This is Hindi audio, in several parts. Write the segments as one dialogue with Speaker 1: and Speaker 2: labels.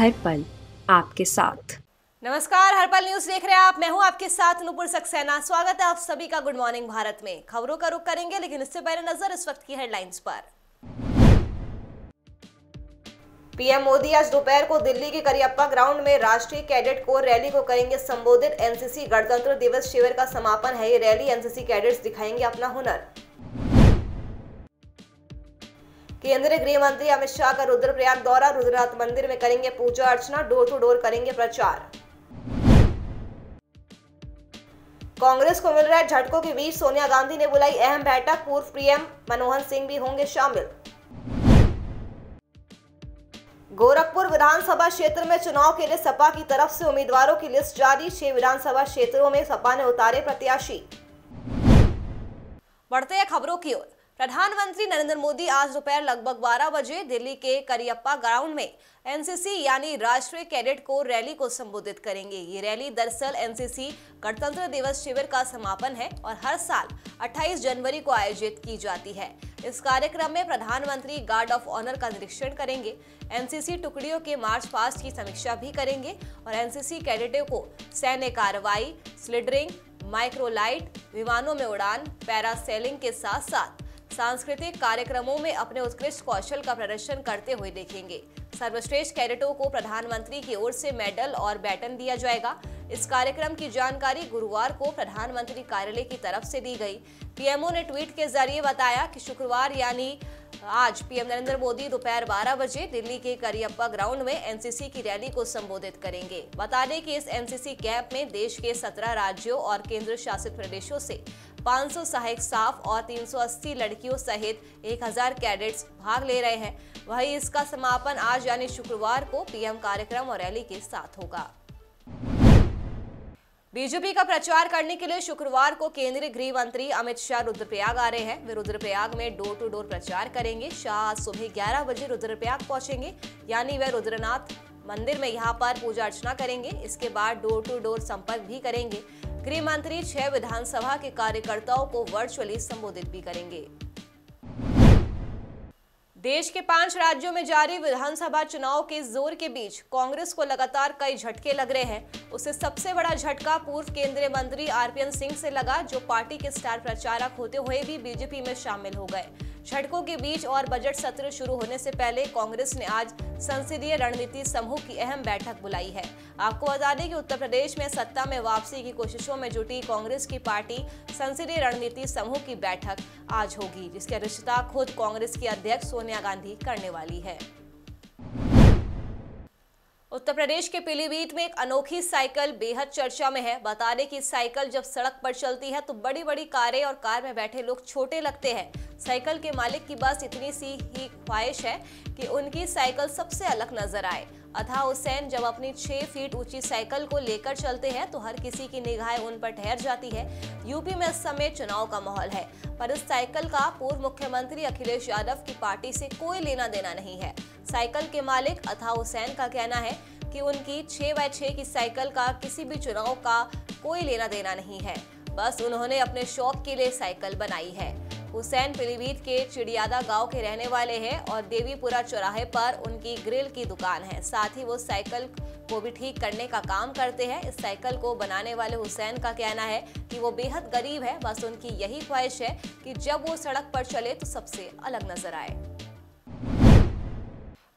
Speaker 1: हर पल आपके साथ।
Speaker 2: नमस्कार, हरपल न्यूज देख रहे हैं आप। मैं हूं आपके साथ नुपुर सक्सेना। स्वागत है आप सभी का गुड मॉर्निंग भारत में। खबरों का रुख करेंगे, लेकिन इससे पहले नजर इस वक्त की हेडलाइंस पर। पीएम मोदी आज दोपहर को दिल्ली के करियप्पा ग्राउंड में राष्ट्रीय कैडेट कोर रैली को करेंगे संबोधित। एनसीसी गणतंत्र दिवस शिविर का समापन है ये रैली। एनसीसी कैडेट्स दिखाएंगे अपना हुनर। केंद्रीय गृह मंत्री अमित शाह का रुद्रप्रयाग दौरा। रुद्रनाथ मंदिर में करेंगे पूजा अर्चना, डोर टू डोर करेंगे प्रचार। कांग्रेस को मिल रहे झटकों के बीच सोनिया गांधी ने बुलाई अहम बैठक। पूर्व पीएम मनमोहन सिंह भी होंगे शामिल। गोरखपुर विधानसभा क्षेत्र में चुनाव के लिए सपा की तरफ से उम्मीदवारों की लिस्ट जारी। 6 विधानसभा क्षेत्रों में सपा ने उतारे प्रत्याशी। बढ़ते हैं खबरों की ओर। प्रधानमंत्री नरेंद्र मोदी आज दोपहर लगभग 12 बजे दिल्ली के करियप्पा ग्राउंड में एनसीसी यानी राष्ट्रीय कैडेट कोर रैली को संबोधित करेंगे। ये रैली दरअसल एनसीसी गणतंत्र दिवस शिविर का समापन है और हर साल 28 जनवरी को आयोजित की जाती है। इस कार्यक्रम में प्रधानमंत्री गार्ड ऑफ ऑनर का निरीक्षण करेंगे, एनसीसी टुकड़ियों के मार्च पास्ट की समीक्षा भी करेंगे और एनसीसी कैडेटों को सैन्य कार्रवाई, स्लिडरिंग, माइक्रोलाइट, विमानों में उड़ान, पैरासेलिंग के साथ साथ सांस्कृतिक कार्यक्रमों में अपने उत्कृष्ट कौशल का प्रदर्शन करते हुए देखेंगे। सर्वश्रेष्ठ कैडेटों को प्रधानमंत्री की ओर से मेडल और बैटन दिया जाएगा। इस कार्यक्रम की जानकारी गुरुवार को प्रधानमंत्री कार्यालय की तरफ से दी गई। पीएमओ ने ट्वीट के जरिए बताया कि शुक्रवार यानी आज पीएम नरेंद्र मोदी दोपहर 12 बजे दिल्ली के करियप्पा ग्राउंड में एनसीसी की रैली को संबोधित करेंगे। बता दें कि इस एनसीसी कैंप में देश के 17 राज्यों और केंद्र शासित प्रदेशों से 500 सहायक स्टाफ और 380 लड़कियों सहित 1000 कैडेट्स भाग ले रहे हैं। वहीं इसका समापन आज यानी शुक्रवार को पीएम कार्यक्रम और रैली के साथ होगा। बीजेपी का प्रचार करने के लिए शुक्रवार को केंद्रीय गृह मंत्री अमित शाह रुद्रप्रयाग आ रहे हैं। वे रुद्रप्रयाग में डोर टू डोर प्रचार करेंगे। शाह आज सुबह 11 बजे रुद्रप्रयाग पहुंचेंगे, यानी वे रुद्रनाथ मंदिर में यहां पर पूजा अर्चना करेंगे। इसके बाद डोर टू डोर संपर्क भी करेंगे। गृह मंत्री 6 विधानसभा के कार्यकर्ताओं को वर्चुअली संबोधित भी करेंगे। देश के 5 राज्यों में जारी विधानसभा चुनाव के जोर के बीच कांग्रेस को लगातार कई झटके लग रहे हैं। उसे सबसे बड़ा झटका पूर्व केंद्रीय मंत्री आरपीएन सिंह से लगा, जो पार्टी के स्टार प्रचारक होते हुए भी बीजेपी में शामिल हो गए। झटकों के बीच और बजट सत्र शुरू होने से पहले कांग्रेस ने आज संसदीय रणनीति समूह की अहम बैठक बुलाई है। आपको बता दें कि उत्तर प्रदेश में सत्ता में वापसी की कोशिशों में जुटी कांग्रेस की पार्टी संसदीय रणनीति समूह की बैठक आज होगी, जिसकी अध्यक्षता खुद कांग्रेस की अध्यक्ष सोनिया गांधी करने वाली है। उत्तर प्रदेश के पीलीभीत में एक अनोखी साइकिल बेहद चर्चा में है। बता दें कि साइकिल जब सड़क पर चलती है तो बड़ी बड़ी कारें और कार में बैठे लोग छोटे लगते हैं। साइकिल के मालिक की बस इतनी सी ही ख्वाहिश है कि उनकी साइकिल सबसे अलग नजर आए। अथा हुसैन जब अपनी 6 फीट ऊंची साइकिल को लेकर चलते हैं तो हर किसी की निगाहें उन पर ठहर जाती है। यूपी में इस समय चुनाव का माहौल है, पर इस साइकिल का पूर्व मुख्यमंत्री अखिलेश यादव की पार्टी से कोई लेना देना नहीं है। साइकिल के मालिक अथा हुसैन का कहना है कि उनकी 6x6 की साइकिल का किसी भी चुनाव का कोई लेना देना नहीं है, बस उन्होंने अपने शौक के लिए साइकिल बनाई है। हुसैन पीलीभीत के चिड़ियादा गांव के रहने वाले हैं और देवीपुरा चौराहे पर उनकी ग्रिल की दुकान है। साथ ही वो साइकिल को भी ठीक करने का काम करते हैं। इस साइकिल को बनाने वाले हुसैन का कहना है कि वो बेहद गरीब है, बस उनकी यही ख्वाहिश है कि जब वो सड़क पर चले तो सबसे अलग नजर आए।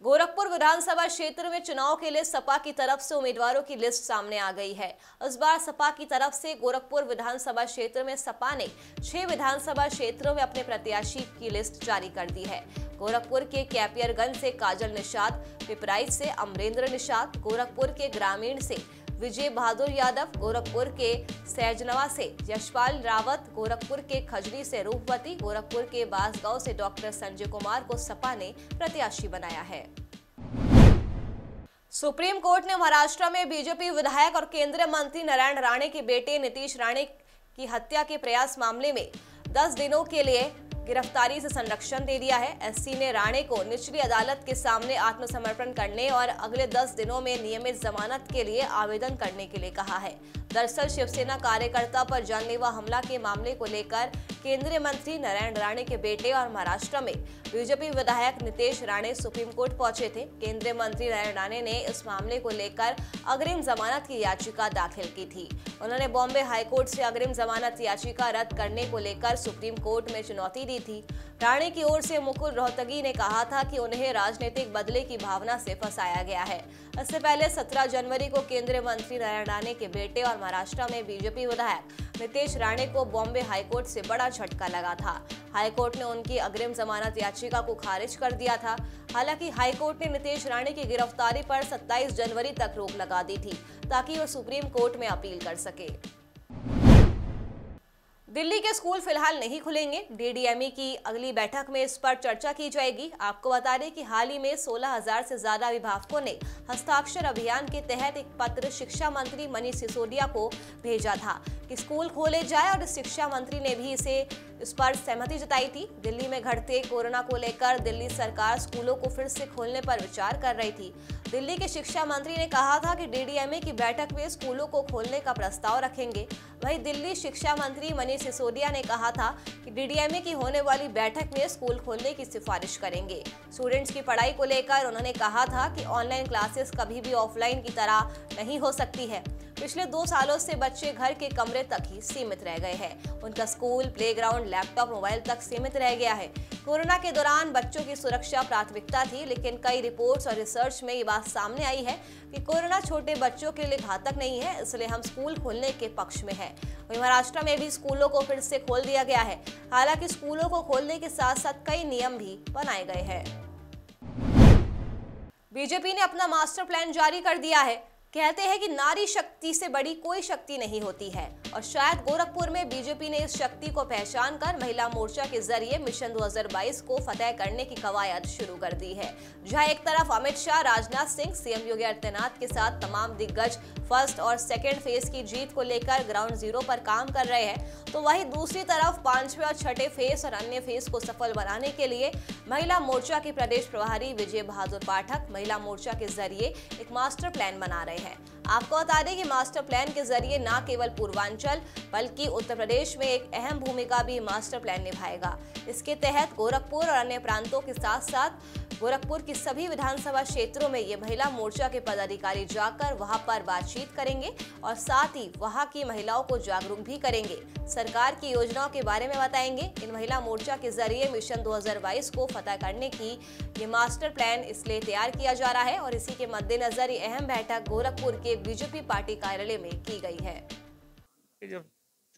Speaker 2: गोरखपुर विधानसभा क्षेत्र में चुनाव के लिए सपा की तरफ से उम्मीदवारों की लिस्ट सामने आ गई है। इस बार सपा की तरफ से गोरखपुर विधानसभा क्षेत्र में सपा ने 6 विधानसभा क्षेत्रों में अपने प्रत्याशी की लिस्ट जारी कर दी है। गोरखपुर के कैपियरगंज से काजल निषाद, पिपराइच से अमरेंद्र निषाद, गोरखपुर के ग्रामीण से विजय बहादुर यादव, गोरखपुर के सैजनवा से यशपाल रावत, गोरखपुर के खजरी से रूपवती, गोरखपुर के बांसगांव से डॉक्टर संजय कुमार को सपा ने प्रत्याशी बनाया है। सुप्रीम कोर्ट ने महाराष्ट्र में बीजेपी विधायक और केंद्रीय मंत्री नारायण राणे के बेटे नीतीश राणे की हत्या के प्रयास मामले में 10 दिनों के लिए गिरफ्तारी से संरक्षण दे दिया है। एससी ने राणे को निचली अदालत के सामने आत्मसमर्पण करने और अगले 10 दिनों में नियमित जमानत के लिए आवेदन करने के लिए कहा है। दरअसल शिवसेना कार्यकर्ता पर जानलेवा हमला के मामले को लेकर केंद्रीय मंत्री नारायण राणे के बेटे और महाराष्ट्र में बीजेपी विधायक नितेश राणे सुप्रीम कोर्ट पहुंचे थे। केंद्रीय मंत्री नारायण राणे ने इस मामले को लेकर अग्रिम जमानत की याचिका दाखिल की थी। उन्होंने बॉम्बे हाईकोर्ट से अग्रिम जमानत याचिका रद्द करने को लेकर सुप्रीम कोर्ट में चुनौती दी थी। राणे की ओर से मुकुल रोहतगी ने कहा था कि उन्हें राजनीतिक बदले की भावना से फंसाया गया है। इससे पहले 17 जनवरी को केंद्रीय मंत्री नारायण राणे के बेटे और महाराष्ट्र में बीजेपी विधायक नितेश राणे को बॉम्बे हाईकोर्ट से बड़ा झटका लगा था। हाईकोर्ट ने उनकी अग्रिम जमानत याचिका को खारिज कर दिया था। हालांकि हाईकोर्ट ने नितेश राणे की गिरफ्तारी पर 27 जनवरी तक रोक लगा दी थी ताकि वो सुप्रीम कोर्ट में अपील कर सके। दिल्ली के स्कूल फिलहाल नहीं खुलेंगे। डीडीएमई की अगली बैठक में इस पर चर्चा की जाएगी। आपको बता दें कि हाल ही में 16,000 से ज्यादा अभिभावकों ने हस्ताक्षर अभियान के तहत एक पत्र शिक्षा मंत्री मनीष सिसोदिया को भेजा था कि स्कूल खोले जाए और शिक्षा मंत्री ने भी इस पर सहमति जताई थी। दिल्ली में घटते कोरोना को लेकर दिल्ली सरकार स्कूलों को फिर से खोलने पर विचार कर रही थी। दिल्ली के शिक्षा मंत्री ने कहा था कि डीडीएमई की बैठक में स्कूलों को खोलने का प्रस्ताव रखेंगे। वहीं दिल्ली शिक्षा मंत्री मनीष सिसोदिया ने कहा था कि डीडीएमई की होने वाली बैठक में स्कूल खोलने की सिफारिश करेंगे। स्टूडेंट्स की पढ़ाई को लेकर उन्होंने कहा था कि ऑनलाइन क्लासेस कभी भी ऑफलाइन की तरह नहीं हो सकती है। पिछले 2 सालों से बच्चे घर के कमरे तक ही सीमित रह गए हैं। उनका स्कूल, प्लेग्राउंड, लैपटॉप, मोबाइल तक सीमित रह गया है। कोरोना के दौरान बच्चों की सुरक्षा प्राथमिकता थी, लेकिन कई रिपोर्ट्स और रिसर्च में ये बात सामने आई है कि कोरोना छोटे बच्चों के लिए घातक नहीं है, इसलिए हम स्कूल खोलने के पक्ष में हैं। वहीं महाराष्ट्र में भी स्कूलों को फिर से खोल दिया गया है। हालांकि स्कूलों को खोलने के साथ साथ कई नियम भी बनाए गए हैं। बीजेपी ने अपना मास्टर प्लान जारी कर दिया है। कहते हैं कि नारी शक्ति से बड़ी कोई शक्ति नहीं होती है और शायद गोरखपुर में बीजेपी ने इस शक्ति को पहचान कर महिला मोर्चा के जरिए मिशन 2022 को फतेह करने की कवायद शुरू कर दी है। जहां एक तरफ अमित शाह, राजनाथ सिंह, सीएम योगी आदित्यनाथ के साथ तमाम दिग्गज फर्स्ट और सेकेंड फेज की जीत को लेकर ग्राउंड जीरो पर काम कर रहे हैं, तो वहीं दूसरी तरफ 5वें और 6ठे फेज और अन्य फेज को सफल बनाने के लिए महिला मोर्चा के प्रदेश प्रभारी विजय बहादुर पाठक महिला मोर्चा के जरिए एक मास्टर प्लान बना रहे हैं। आपको बता दें कि मास्टर प्लान के जरिए न केवल पूर्वांचल बल्कि उत्तर प्रदेश में एक अहम भूमिका भी मास्टर प्लान निभाएगा। इसके तहत गोरखपुर और अन्य प्रांतों के साथ साथ गोरखपुर की सभी विधानसभा क्षेत्रों में ये महिला मोर्चा के पदाधिकारी जाकर वहां पर बातचीत करेंगे और साथ ही वहां की महिलाओं को जागरूक भी करेंगे, सरकार की योजनाओं के बारे में बताएंगे। इन महिला मोर्चा के जरिए मिशन 2022 को फतह करने की ये मास्टर प्लान इसलिए तैयार किया जा रहा है और इसी के मद्देनजर ये अहम बैठक गोरखपुर के बीजेपी पार्टी कार्यालय में की गई है।
Speaker 3: जब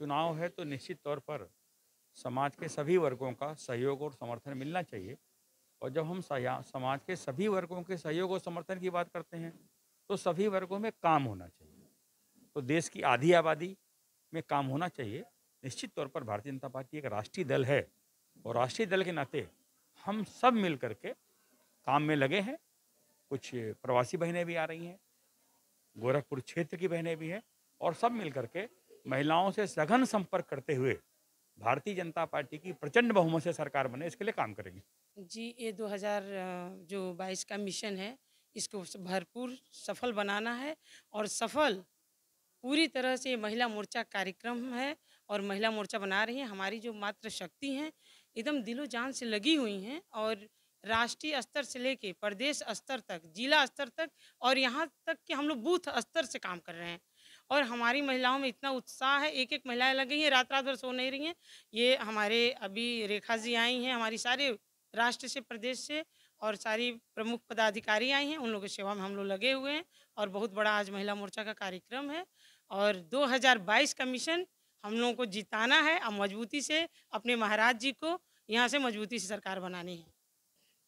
Speaker 3: चुनाव है तो निश्चित तौर पर समाज के सभी वर्गों का सहयोग और समर्थन मिलना चाहिए और जब हम समाज के सभी वर्गों के सहयोग और समर्थन की बात करते हैं तो सभी वर्गों में काम होना चाहिए। तो देश की आधी आबादी में काम होना चाहिए। निश्चित तौर पर भारतीय जनता पार्टी एक राष्ट्रीय दल है और राष्ट्रीय दल के नाते हम सब मिल करके काम में लगे हैं। कुछ प्रवासी बहनें भी आ रही हैं, गोरखपुर क्षेत्र की बहनें भी हैं और सब मिल करके महिलाओं से सघन संपर्क करते हुए भारतीय जनता पार्टी की प्रचंड बहुमत से सरकार बने इसके लिए काम करेंगे।
Speaker 4: जी, ये 2022 का मिशन है, इसको भरपूर सफल बनाना है और सफल पूरी तरह से महिला मोर्चा कार्यक्रम है और महिला मोर्चा बना रही हैं। हमारी जो मातृ शक्ति हैं एकदम दिलो जान से लगी हुई हैं और राष्ट्रीय स्तर से लेके प्रदेश स्तर तक, जिला स्तर तक और यहाँ तक कि हम लोग बूथ स्तर से काम कर रहे हैं और हमारी महिलाओं में इतना उत्साह है। एक महिलाएं लग गई हैं, रात रात भर सो नहीं रही हैं। ये हमारे अभी रेखा जी आई हैं, हमारी सारे राष्ट्र से, प्रदेश से और सारी प्रमुख पदाधिकारी आई हैं, उन लोगों की सेवा में हम लोग लगे हुए हैं और बहुत बड़ा आज महिला मोर्चा का कार्यक्रम है और 2022 का मिशन हम लोगों को जिताना है और मजबूती से अपने महाराज जी को यहाँ से मजबूती से सरकार बनानी है।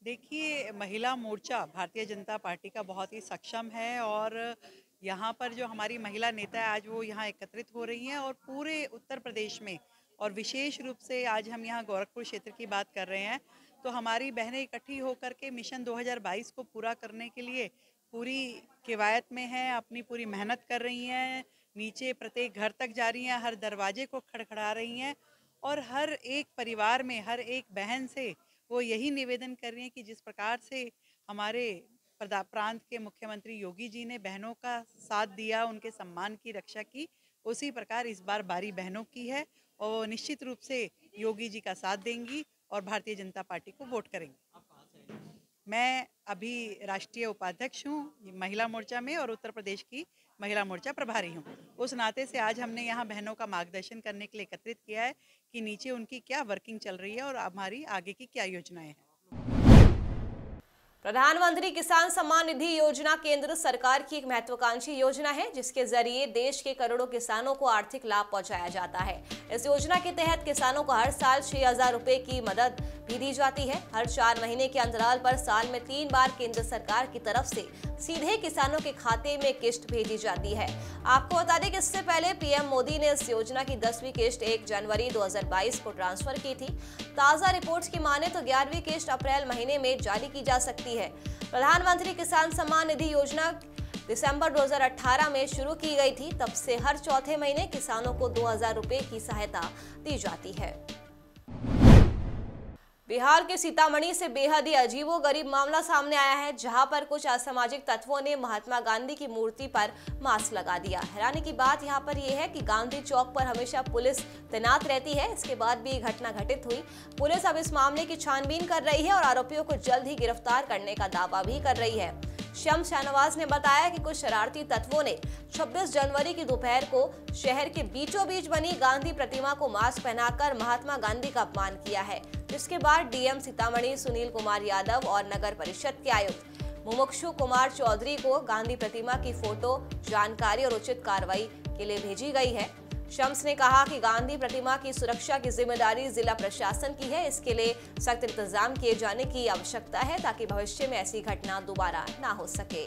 Speaker 5: देखिए, महिला मोर्चा भारतीय जनता पार्टी का बहुत ही सक्षम है और यहाँ पर जो हमारी महिला नेता है आज वो यहाँ एकत्रित हो रही हैं और पूरे उत्तर प्रदेश में और विशेष रूप से आज हम यहाँ गोरखपुर क्षेत्र की बात कर रहे हैं तो हमारी बहनें इकट्ठी होकर के मिशन 2022 को पूरा करने के लिए पूरी किवायत में हैं, अपनी पूरी मेहनत कर रही हैं, नीचे प्रत्येक घर तक जा रही हैं, हर दरवाजे को खड़खड़ा रही हैं और हर एक परिवार में हर एक बहन से वो यही निवेदन कर रही हैं कि जिस प्रकार से हमारे प्रांत के मुख्यमंत्री योगी जी ने बहनों का साथ दिया, उनके सम्मान की रक्षा की, उसी प्रकार इस बार बारी बहनों की है और निश्चित रूप से योगी जी का साथ देंगी और भारतीय जनता पार्टी को वोट करेंगे। मैं अभी राष्ट्रीय उपाध्यक्ष हूँ महिला मोर्चा में और उत्तर प्रदेश की महिला मोर्चा प्रभारी हूँ। उस नाते से आज हमने यहाँ बहनों का मार्गदर्शन करने के लिए एकत्रित किया है कि नीचे उनकी क्या वर्किंग चल रही है और हमारी आगे की क्या योजनाएं हैं।
Speaker 2: प्रधानमंत्री किसान सम्मान निधि योजना केंद्र सरकार की एक महत्वाकांक्षी योजना है जिसके जरिए देश के करोड़ों किसानों को आर्थिक लाभ पहुंचाया जाता है। इस योजना के तहत किसानों को हर साल 6,000 रुपए की मदद भी दी जाती है। हर 4 महीने के अंतराल पर साल में 3 बार केंद्र सरकार की तरफ से सीधे किसानों के खाते में किस्त भेजी जाती है। आपको बता दें कि इससे पहले पीएम मोदी ने इस योजना की 10वीं किस्त 1 जनवरी 2022 को ट्रांसफर की थी। ताजा रिपोर्ट्स की माने तो 11वीं किस्त अप्रैल महीने में जारी की जा सकती है। प्रधानमंत्री किसान सम्मान निधि योजना दिसंबर 2018 में शुरू की गई थी। तब से हर चौथे महीने किसानों को 2,000 रुपए की सहायता दी जाती है। बिहार के सीतामढ़ी से बेहद ही अजीबोगरीब मामला सामने आया है, जहां पर कुछ असामाजिक तत्वों ने महात्मा गांधी की मूर्ति पर मास्क लगा दिया। हैरानी की बात यहां पर यह है कि गांधी चौक पर हमेशा पुलिस तैनात रहती है। इसके बाद भी घटना घटित हुई। पुलिस अब इस मामले की छानबीन कर रही है और आरोपियों को जल्द ही गिरफ्तार करने का दावा भी कर रही है। शम्स शाहनवाज ने बताया कि कुछ शरारती तत्वों ने 26 जनवरी की दोपहर को शहर के बीचों बीच बनी गांधी प्रतिमा को मास्क पहनाकर महात्मा गांधी का अपमान किया है, जिसके बाद डीएम सीतामढ़ी सुनील कुमार यादव और नगर परिषद के आयुक्त मुमुक्षु कुमार चौधरी को गांधी प्रतिमा की फोटो, जानकारी और उचित कार्रवाई के लिए भेजी गई है। शम्स ने कहा कि गांधी प्रतिमा की सुरक्षा की जिम्मेदारी जिला प्रशासन की है। इसके लिए सख्त इंतजाम किए जाने की आवश्यकता है ताकि भविष्य में ऐसी घटना दोबारा ना हो सके।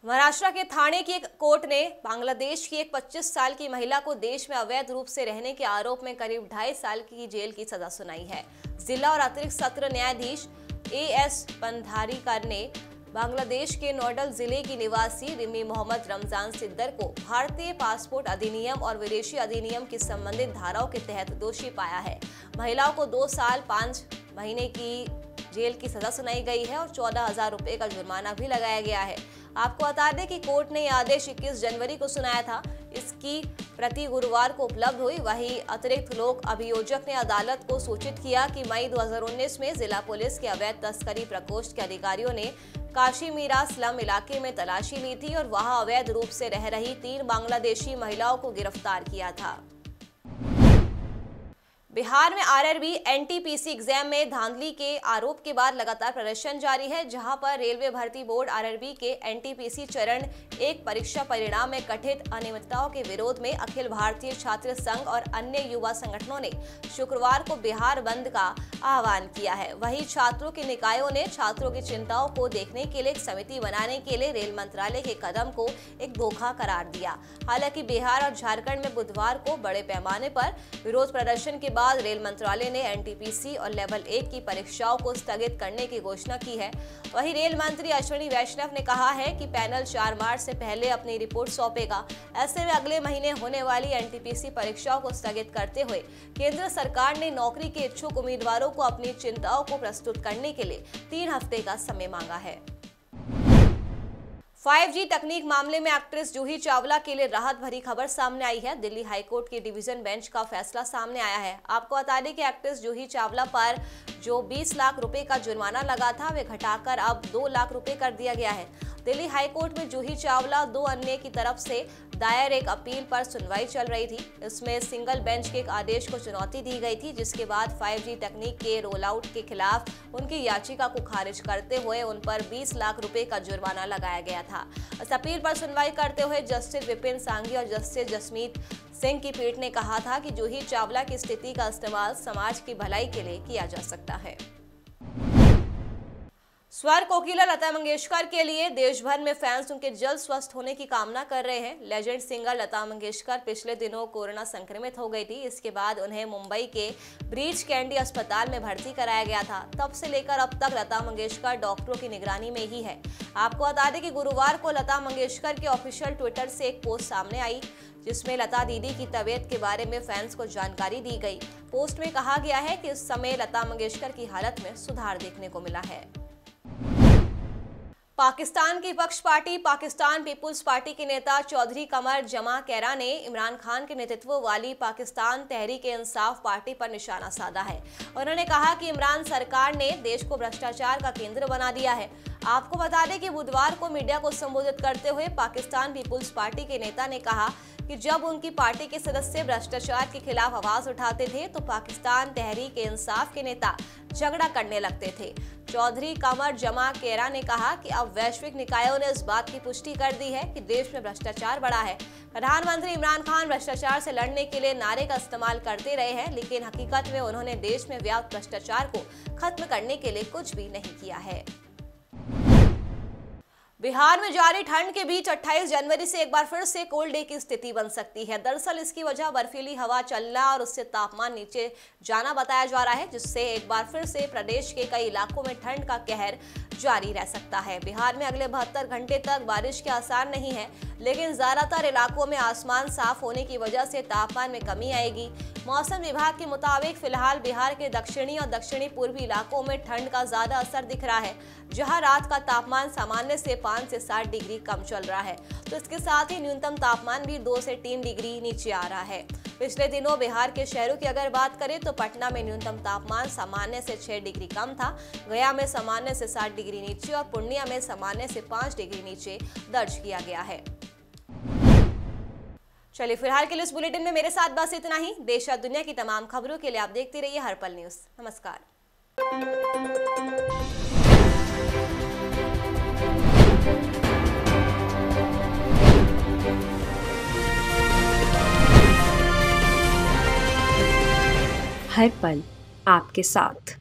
Speaker 2: महाराष्ट्र के ठाणे की एक कोर्ट ने बांग्लादेश की एक 25 साल की महिला को देश में अवैध रूप से रहने के आरोप में करीब 2.5 साल की जेल की सजा सुनाई है। जिला और अतिरिक्त सत्र न्यायाधीश एएस पंधारीकर ने बांग्लादेश के नोडल जिले की निवासी रिमी मोहम्मद रमजान सिद्दर को भारतीय पासपोर्ट अधिनियम और विदेशी अधिनियम की संबंधित धाराओं के तहत दोषी पाया है। महिलाओं को 2 साल 5 महीने की जेल की सजा सुनाई गई है और 14,000 रुपए का जुर्माना भी लगाया गया है। आपको बता दें कि कोर्ट ने यह आदेश 21 जनवरी को सुनाया था। इसकी प्रति गुरुवार को उपलब्ध हुई। वहीं अतिरिक्त लोक अभियोजक ने अदालत को सूचित किया कि मई 2019 में जिला पुलिस के अवैध तस्करी प्रकोष्ठ के अधिकारियों ने काशीमीरा स्लम इलाके में तलाशी ली थी और वहां अवैध रूप से रह रही 3 बांग्लादेशी महिलाओं को गिरफ्तार किया था। बिहार में आरआरबी एनटीपीसी एग्जाम में धांधली के आरोप के बाद लगातार प्रदर्शन जारी है, जहां पर रेलवे भर्ती बोर्ड आरआरबी के एनटीपीसी चरण 1 परीक्षा परिणाम में कथित अनियमितताओं के विरोध में अखिल भारतीय छात्र संघ और अन्य युवा संगठनों ने शुक्रवार को बिहार बंद का आह्वान किया है। वहीं छात्रों के निकायों ने छात्रों की चिंताओं को देखने के लिए एक समिति बनाने के लिए रेल मंत्रालय के कदम को एक धोखा करार दिया। हालांकि बिहार और झारखंड में बुधवार को बड़े पैमाने पर विरोध प्रदर्शन के बाद रेल मंत्रालय ने एनटीपीसी और लेवल 1 की परीक्षाओं को स्थगित करने की घोषणा की है। वहीं रेल मंत्री अश्विनी वैष्णव ने कहा है कि पैनल 4 मार्च से पहले अपनी रिपोर्ट सौंपेगा। ऐसे में अगले महीने होने वाली एनटीपीसी परीक्षाओं को स्थगित करते हुए केंद्र सरकार ने नौकरी के इच्छुक उम्मीदवारों को अपनी चिंताओं को प्रस्तुत करने के लिए 3 हफ्ते का समय मांगा है। 5G तकनीक मामले में एक्ट्रेस जूही चावला के लिए राहत भरी खबर सामने आई है। दिल्ली हाईकोर्ट की डिवीजन बेंच का फैसला सामने आया है। आपको बता दें कि एक्ट्रेस जूही चावला पर जो 20 लाख रुपए का जुर्माना लगा था, वे घटाकर अब 2 लाख रुपए कर दिया गया है। दिल्ली हाईकोर्ट में जूही चावला 2 अन्य की तरफ से दायर एक अपील पर सुनवाई चल रही थी। इसमें सिंगल बेंच के एक आदेश को चुनौती दी गई थी, जिसके बाद 5G तकनीक के रोल आउट के खिलाफ उनकी याचिका को खारिज करते हुए उन पर 20 लाख रुपए का जुर्माना लगाया गया था। इस अपील पर सुनवाई करते हुए जस्टिस विपिन सांघी और जस्टिस जसमीत सिंह की पीठ ने कहा था कि जूही चावला की स्थिति का इस्तेमाल समाज की भलाई के लिए किया जा सकता है। स्वर कोकिला लता मंगेशकर के लिए देश भर में फैंस उनके जल्द स्वस्थ होने की कामना कर रहे हैं। लेजेंड सिंगर लता मंगेशकर पिछले दिनों कोरोना संक्रमित हो गई थी। इसके बाद उन्हें मुंबई के ब्रीच कैंडी अस्पताल में भर्ती कराया गया था। तब से लेकर अब तक लता मंगेशकर डॉक्टरों की निगरानी में ही है। आपको बता दें कि गुरुवार को लता मंगेशकर के ऑफिशियल ट्विटर से एक पोस्ट सामने आई, जिसमें लता दीदी की तबीयत के बारे में फैंस को जानकारी दी गई। पोस्ट में कहा गया है कि इस समय लता मंगेशकर की हालत में सुधार देखने को मिला है। पाकिस्तान की विपक्ष पार्टी पाकिस्तान पीपुल्स पार्टी के नेता चौधरी कमर जमा कैरा ने इमरान खान के नेतृत्व वाली पाकिस्तान तहरीक-ए-इंसाफ पार्टी पर निशाना साधा है। उन्होंने कहा कि इमरान सरकार ने देश को भ्रष्टाचार का केंद्र बना दिया है। आपको बता दें कि बुधवार को मीडिया को संबोधित करते हुए पाकिस्तान पीपुल्स पार्टी के नेता ने कहा कि जब उनकी पार्टी के सदस्य भ्रष्टाचार के खिलाफ आवाज उठाते थे तो पाकिस्तान तहरीक-ए-इंसाफ के नेता झगड़ा करने लगते थे। चौधरी कमर जमा कैरा ने कहा कि अब वैश्विक निकायों ने इस बात की पुष्टि कर दी है कि देश में भ्रष्टाचार बढ़ा है। प्रधानमंत्री इमरान खान भ्रष्टाचार से लड़ने के लिए नारे का इस्तेमाल करते रहे हैं, लेकिन हकीकत में उन्होंने देश में व्याप्त भ्रष्टाचार को खत्म करने के लिए कुछ भी नहीं किया है। बिहार में जारी ठंड के बीच 28 जनवरी से एक बार फिर से कोल्ड डे की स्थिति बन सकती है। दरअसल इसकी वजह बर्फीली हवा चलना और उससे तापमान नीचे जाना बताया जा रहा है, जिससे एक बार फिर से प्रदेश के कई इलाकों में ठंड का कहर जारी रह सकता है। बिहार में अगले 72 घंटे तक बारिश के आसार नहीं है, लेकिन ज्यादातर इलाकों में आसमान साफ होने की वजह से तापमान में कमी आएगी। मौसम विभाग के मुताबिक फिलहाल बिहार के दक्षिणी और दक्षिणी पूर्वी इलाकों में ठंड का ज्यादा असर दिख रहा है, जहां रात का तापमान सामान्य से 5 से 7 डिग्री कम चल रहा है, तो इसके साथ ही न्यूनतम तापमान भी 2 से 3 डिग्री नीचे आ रहा है। पिछले दिनों बिहार के शहरों की अगर बात करें तो पटना में न्यूनतम तापमान सामान्य से 6 डिग्री कम था, गया में सामान्य से 7 डिग्री नीचे और पूर्णिया में सामान्य से 5 डिग्री नीचे दर्ज किया गया है। चलिए फिलहाल के लिए इस बुलेटिन में मेरे साथ बस इतना ही। देश और दुनिया की तमाम खबरों के लिए आप देखते रहिए हर पल न्यूज़। नमस्कार।
Speaker 1: हर पल आपके साथ।